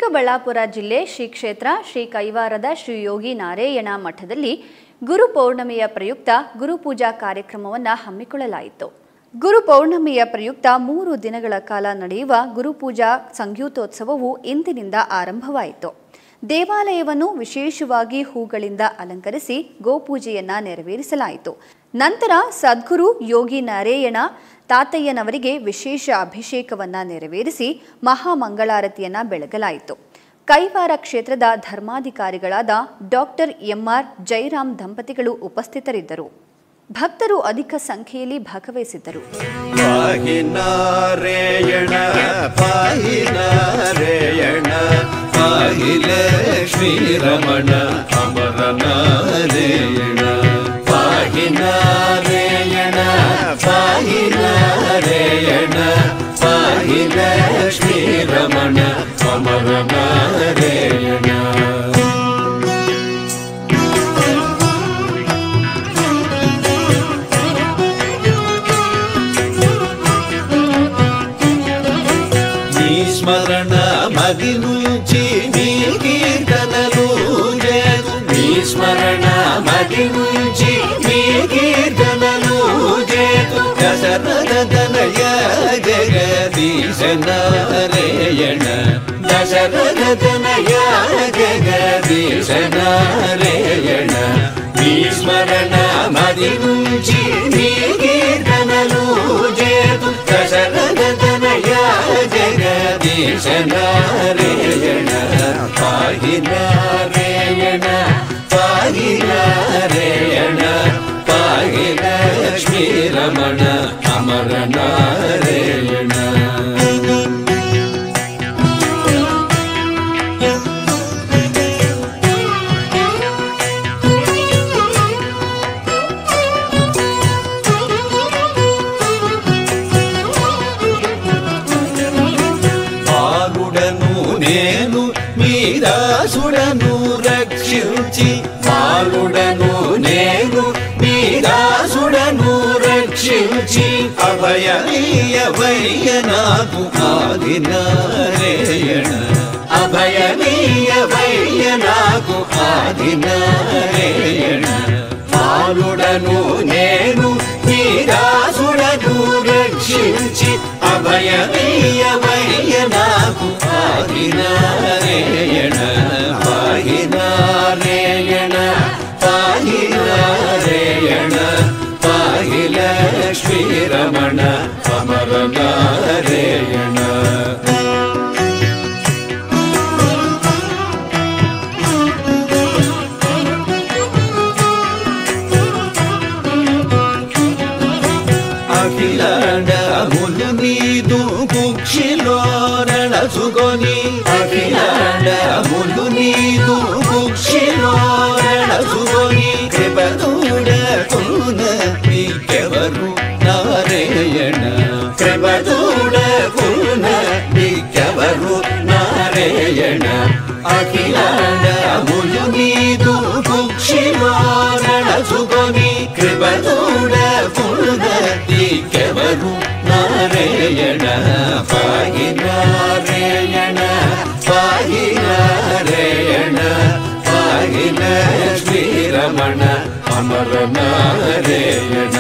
ಚಿಕ್ಕಬಳ್ಳಾಪುರ ಜಿಲ್ಲೆ ಶ್ರೀ ಕ್ಷೇತ್ರ ಶ್ರೀ ಕೈವಾರದ ಶ್ರೀ ಯೋಗಿ ನಾರಾಯಣ ಮಠದಲ್ಲಿ ಗುರು ಪೌರ್ಣಮಿಯ ಪ್ರಯುಕ್ತ ಗುರುಪೂಜಾ ಕಾರ್ಯಕ್ರಮವನ್ನು ಹಮ್ಮಿಕೊಳ್ಳಲಾಯಿತು. ಗುರು ಪೌರ್ಣಮಿಯ ಪ್ರಯುಕ್ತ 3 ದಿನಗಳ ಕಾಲ ನಡೆಯುವ ಗುರುಪೂಜಾ ಸಂಗೀತೋತ್ಸವವು ಇಂದಿನಿಂದ ಆರಂಭವಾಯಿತು. ದೇವಾಲಯವನ್ನು ವಿಶೇಷವಾಗಿ ಹೂಗಳಿಂದ ಅಲಂಕರಿಸಿ ಗೋಪೂಜೆಯನ್ನ ನೆರವೇರಿಸಲಾಯಿತು. ನಂತರ ಸದ್ಗುರು ಯೋಗಿ ನಾರಾಯಣ ತಾತಯ್ಯನವರಿಗೆ ವಿಶೇಷ ಅಭಿಷೇಕವನ್ನ ನೆರವೇರಿಸಿ ಮಹಾಮಂಗಳಾರತಿಯನ್ನ ಬೆಳಗಲಾಯಿತು. ಕೈವಾರ ಕ್ಷೇತ್ರದ ಧರ್ಮಾಧಿಕಾರಿಗಳಾದ ಡಾಕ್ಟರ್ ಎಂಆರ್ ಜೈರಾಮ್ ದಂಪತಿಗಳು ಉಪಸ್ಥಿತರಿದ್ದರು. ಭಕ್ತರು ಅಧಿಕ ಸಂಖ್ಯೆಯಲ್ಲಿ ಭಾಗವಹಿಸಿದ್ದರು. ಶ್ರೀರಮಣ ಅಮರನಾರಾಯಣ ಪಾಹಿನಾರಾಯಣ ಪಾಹಿನಾರಾಯಣ ಪಾಹಿನ ಶ್ರೀರಮಣ ಅಮರನಾರಾಯಣ. స్మరణ మది నుంచి నీ కీర్తనలు చేతు నీ స్మరణ మది నుంచి నీ కీర్తనలు చేతు దశరథ తనయ జగదీశ నారాయణ దశరథ తనయ జగదీశ నారాయణ నీ స్మరణ మది నుంచి నీ కీర్తనలు చేతు దశరథ తనయ జగదీశ నారాయణ పాహి నారాయణ పాహి నారాయణ పాహి లక్ష్మీ రమణ అమర నారాయణ. నేను మీ దాసుడను రక్షించి బాలుడను నేను మీ దాసుడను రక్షించి అభయనీయవయ్య నాకు ఆది నారాయణ అభయనీయవయ్య నాకు ఆది నారాయణ బాలుడను నేను మీ దాసుడను రక్షించి అభయనీయవయ్య నాకు ఆది నారాయణ పాహి నారాయణ పాహి నారాయణ పాహి లక్ష్మీ రమణ అమర నారాయణ. అఖిలాండములు నీదు కుక్షిలో నడచుకొని అఖిలాండములు నీదు కుక్షిలో నడచుకొని కృపదూడకున నీకెవరు నారాయణ కృపదూడకున నీకెవరు నారాయణ అఖిలాండములు నీదు కుక్షిలో నడచుకొని కృపదూడకున నీకెవరు నారాయణ పాహి నారాయణ పాహి నారాయణ పాహి లక్ష్మీ రమణ అమర నారాయణ.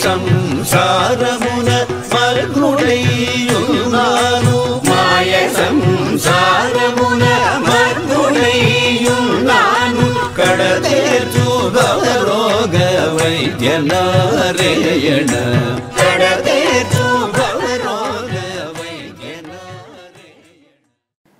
సంసారమున మగ్నుడైయున్నాను మాయ సంసారమున మగ్నుడైయున్నాను కడతేర్చుగ రోగ వైద్య నారాయణ కడతేర్చు